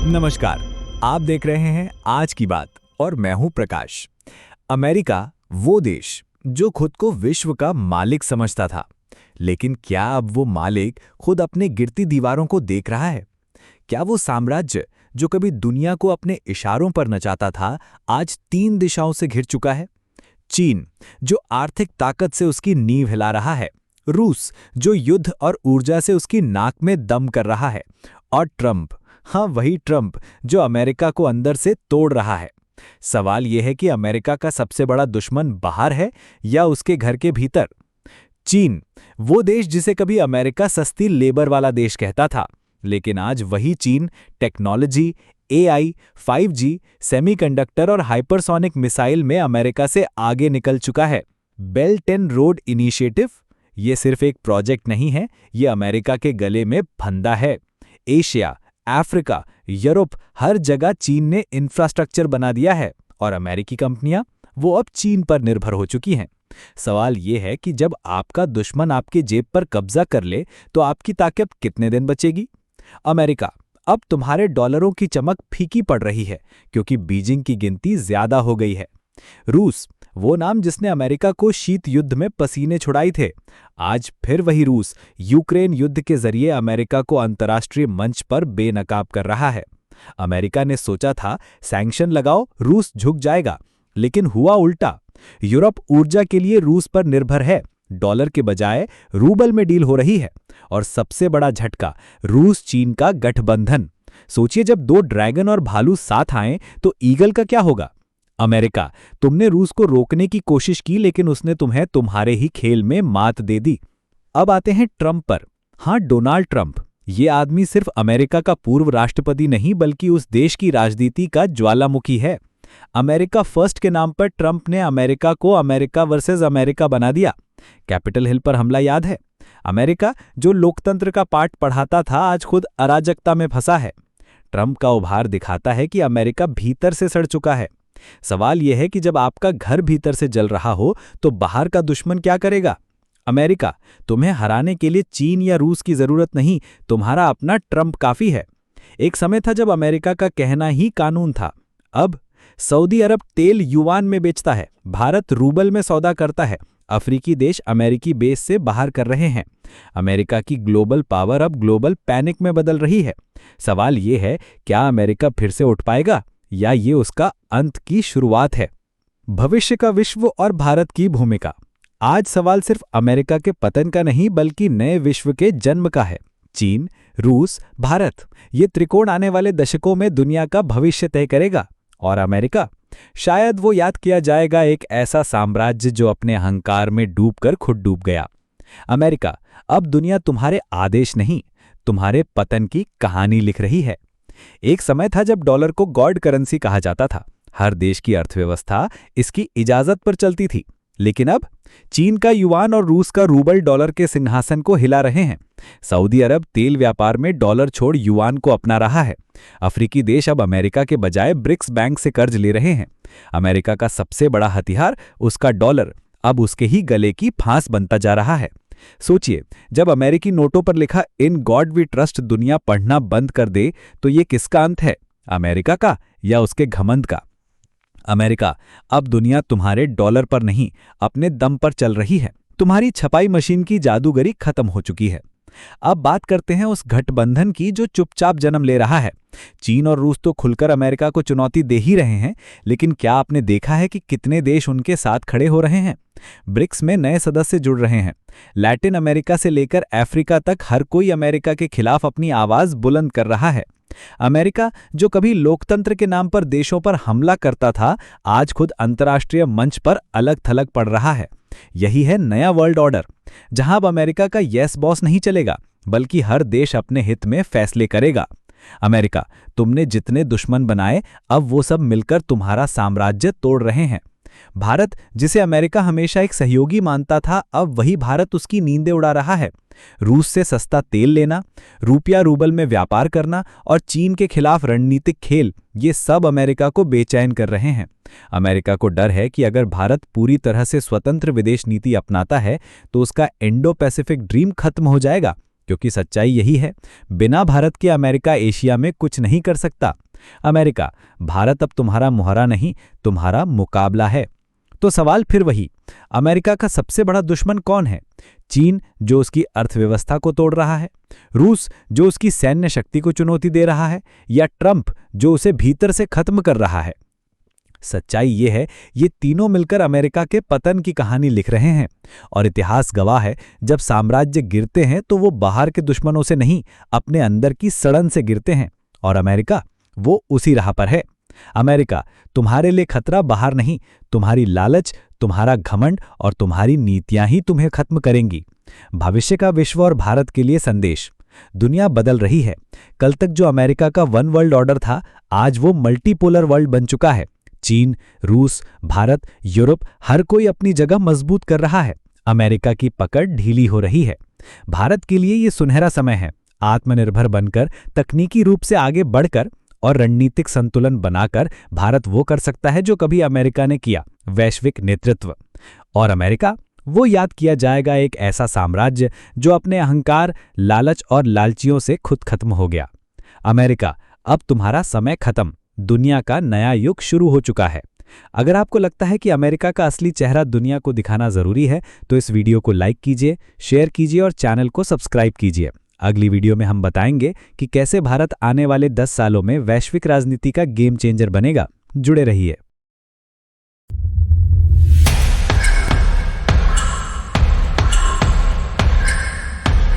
नमस्कार। आप देख रहे हैं आज की बात और मैं हूं प्रकाश। अमेरिका वो देश जो खुद को विश्व का मालिक समझता था, लेकिन क्या अब वो मालिक खुद अपने गिरती दीवारों को देख रहा है? क्या वो साम्राज्य जो कभी दुनिया को अपने इशारों पर नचाता था, आज 3 दिशाओं से घिर चुका है? चीन, जो आर्थिक ताकत से उसकी नींव हिला रहा है, रूस, जो युद्ध और ऊर्जा से उसकी नाक में दम कर रहा है, और ट्रंप, हाँ वही ट्रंप, जो अमेरिका को अंदर से तोड़ रहा है। सवाल यह है कि अमेरिका का सबसे बड़ा दुश्मन बाहर है या उसके घर के भीतर? चीन, वो देश जिसे कभी अमेरिका सस्ती लेबर वाला देश कहता था, लेकिन आज वही चीन टेक्नोलॉजी, एआई, 5G, सेमीकंडक्टर और हाइपरसोनिक मिसाइल में अमेरिका से आगे निकल चुका है। बेल्ट एंड रोड इनिशिएटिव, ये सिर्फ एक प्रोजेक्ट नहीं है, ये अमेरिका के गले में फंदा है। एशिया, अफ्रीका, यूरोप, हर जगह चीन ने इंफ्रास्ट्रक्चर बना दिया है और अमेरिकी कंपनियां वो अब चीन पर निर्भर हो चुकी हैं। सवाल ये है कि जब आपका दुश्मन आपके जेब पर कब्जा कर ले तो आपकी ताकत कितने दिन बचेगी? अमेरिका, अब तुम्हारे डॉलरों की चमक फीकी पड़ रही है क्योंकि बीजिंग की गिनती ज्यादा हो गई है। रूस, वो नाम जिसने अमेरिका को शीत युद्ध में पसीने छुड़ाए थे, आज फिर वही रूस यूक्रेन युद्ध के जरिए अमेरिका को अंतर्राष्ट्रीय मंच पर बेनकाब कर रहा है। अमेरिका ने सोचा था सैंक्शन लगाओ, रूस झुक जाएगा, लेकिन हुआ उल्टा। यूरोप ऊर्जा के लिए रूस पर निर्भर है, डॉलर के बजाय रूबल में डील हो रही है। और सबसे बड़ा झटका, रूस चीन का गठबंधन। सोचिए, जब 2 ड्रैगन और भालू साथ आएं तो ईगल का क्या होगा? अमेरिका, तुमने रूस को रोकने की कोशिश की, लेकिन उसने तुम्हें तुम्हारे ही खेल में मात दे दी। अब आते हैं ट्रंप पर। हाँ, डोनाल्ड ट्रंप, ये आदमी सिर्फ अमेरिका का पूर्व राष्ट्रपति नहीं बल्कि उस देश की राजनीति का ज्वालामुखी है। अमेरिका फर्स्ट के नाम पर ट्रंप ने अमेरिका को अमेरिका वर्सेस अमेरिका बना दिया। कैपिटल हिल पर हमला याद है? अमेरिका, जो लोकतंत्र का पाठ पढ़ाता था, आज खुद अराजकता में फंसा है। ट्रंप का उभार दिखाता है कि अमेरिका भीतर से सड़ चुका है। सवाल यह है कि जब आपका घर भीतर से जल रहा हो तो बाहर का दुश्मन क्या करेगा? अमेरिका, तुम्हें हराने के लिए चीन या रूस की जरूरत नहीं, तुम्हारा अपना ट्रंप काफी है। एक समय था जब अमेरिका का कहना ही कानून था। अब सऊदी अरब तेल युआन में बेचता है, भारत रूबल में सौदा करता है, अफ्रीकी देश अमेरिकी बेस से बाहर कर रहे हैं। अमेरिका की ग्लोबल पावर अब ग्लोबल पैनिक में बदल रही है। सवाल यह है, क्या अमेरिका फिर से उठ पाएगा या ये उसका अंत की शुरुआत है? भविष्य का विश्व और भारत की भूमिका। आज सवाल सिर्फ अमेरिका के पतन का नहीं बल्कि नए विश्व के जन्म का है। चीन, रूस, भारत, ये त्रिकोण आने वाले दशकों में दुनिया का भविष्य तय करेगा। और अमेरिका, शायद वो याद किया जाएगा, एक ऐसा साम्राज्य जो अपने अहंकार में डूबकर खुद डूब गया। अमेरिका, अब दुनिया तुम्हारे आदेश नहीं, तुम्हारे पतन की कहानी लिख रही है। एक समय था जब डॉलर को गॉड करेंसी कहा जाता था, हर देश की अर्थव्यवस्था इसकी इजाजत पर चलती थी। लेकिन अब चीन का युआन और रूस का रूबल डॉलर के सिंहासन को हिला रहे हैं। सऊदी अरब तेल व्यापार में डॉलर छोड़ युआन को अपना रहा है। अफ्रीकी देश अब अमेरिका के बजाय ब्रिक्स बैंक से कर्ज ले रहे हैं। अमेरिका का सबसे बड़ा हथियार, उसका डॉलर, अब उसके ही गले की फांस बनता जा रहा है। सोचिए, जब अमेरिकी नोटों पर लिखा इन गॉड वी ट्रस्ट दुनिया पढ़ना बंद कर दे तो ये किसका अंत है, अमेरिका का या उसके घमंड का? अमेरिका, अब दुनिया तुम्हारे डॉलर पर नहीं, अपने दम पर चल रही है। तुम्हारी छपाई मशीन की जादूगरी खत्म हो चुकी है। अब बात करते हैं उस गठबंधन की जो चुपचाप जन्म ले रहा है। चीन और रूस तो खुलकर अमेरिका को चुनौती दे ही रहे हैं, लेकिन क्या आपने देखा है कि कितने देश उनके साथ खड़े हो रहे हैं? ब्रिक्स में नए सदस्य जुड़ रहे हैं। लैटिन अमेरिका से लेकर अफ्रीका तक हर कोई अमेरिका के खिलाफ अपनी आवाज बुलंद कर रहा है। अमेरिका, जो कभी लोकतंत्र के नाम पर देशों पर हमला करता था, आज खुद अंतर्राष्ट्रीय मंच पर अलग थलग पड़ रहा है। यही है नया वर्ल्ड ऑर्डर, जहां अब अमेरिका का यस बॉस नहीं चलेगा बल्कि हर देश अपने हित में फैसले करेगा। अमेरिका, तुमने जितने दुश्मन बनाए, अब वो सब मिलकर तुम्हारा साम्राज्य तोड़ रहे हैं। भारत, जिसे अमेरिका हमेशा एक सहयोगी मानता था, अब वही भारत उसकी नींदें उड़ा रहा है। रूस से सस्ता तेल लेना, रुपया रूबल में व्यापार करना और चीन के खिलाफ रणनीतिक खेल, ये सब अमेरिका को बेचैन कर रहे हैं। अमेरिका को डर है कि अगर भारत पूरी तरह से स्वतंत्र विदेश नीति अपनाता है तो उसका इंडो पैसिफिक ड्रीम खत्म हो जाएगा, क्योंकि सच्चाई यही है, बिना भारत के अमेरिका एशिया में कुछ नहीं कर सकता। अमेरिका, भारत अब तुम्हारा मुहरा नहीं, तुम्हारा मुकाबला है। तो सवाल फिर वही, अमेरिका का सबसे बड़ा दुश्मन कौन है? चीन, जो उसकी अर्थव्यवस्था को तोड़ रहा है? रूस, जो उसकी सैन्य शक्ति को चुनौती दे रहा है? या ट्रंप, जो उसे भीतर से खत्म कर रहा है? सच्चाई ये है, ये तीनों मिलकर अमेरिका के पतन की कहानी लिख रहे हैं। और इतिहास गवाह है, जब साम्राज्य गिरते हैं तो वो बाहर के दुश्मनों से नहीं, अपने अंदर की सड़न से गिरते हैं। और अमेरिका, वो उसी राह पर है। अमेरिका, तुम्हारे लिए खतरा बाहर नहीं, तुम्हारी लालच, तुम्हारा घमंड और तुम्हारी नीतियां ही तुम्हें खत्म करेंगी। भविष्य का विश्व और भारत के लिए संदेश। दुनिया बदल रही है। कल तक जो अमेरिका का वन वर्ल्ड ऑर्डर था, आज वो मल्टीपोलर वर्ल्ड बन चुका है। चीन, रूस, भारत, यूरोप, हर कोई अपनी जगह मजबूत कर रहा है। अमेरिका की पकड़ ढीली हो रही है। भारत के लिए ये सुनहरा समय है। आत्मनिर्भर बनकर, तकनीकी रूप से आगे बढ़कर और रणनीतिक संतुलन बनाकर भारत वो कर सकता है जो कभी अमेरिका ने किया, वैश्विक नेतृत्व। और अमेरिका, वो याद किया जाएगा एक ऐसा साम्राज्य जो अपने अहंकार, लालच और लालचियों से खुद खत्म हो गया। अमेरिका, अब तुम्हारा समय खत्म, दुनिया का नया युग शुरू हो चुका है। अगर आपको लगता है कि अमेरिका का असली चेहरा दुनिया को दिखाना जरूरी है, तो इस वीडियो को लाइक कीजिए, शेयर कीजिए और चैनल को सब्सक्राइब कीजिए। अगली वीडियो में हम बताएंगे कि कैसे भारत आने वाले 10 सालों में वैश्विक राजनीति का गेम चेंजर बनेगा। जुड़े रहिए।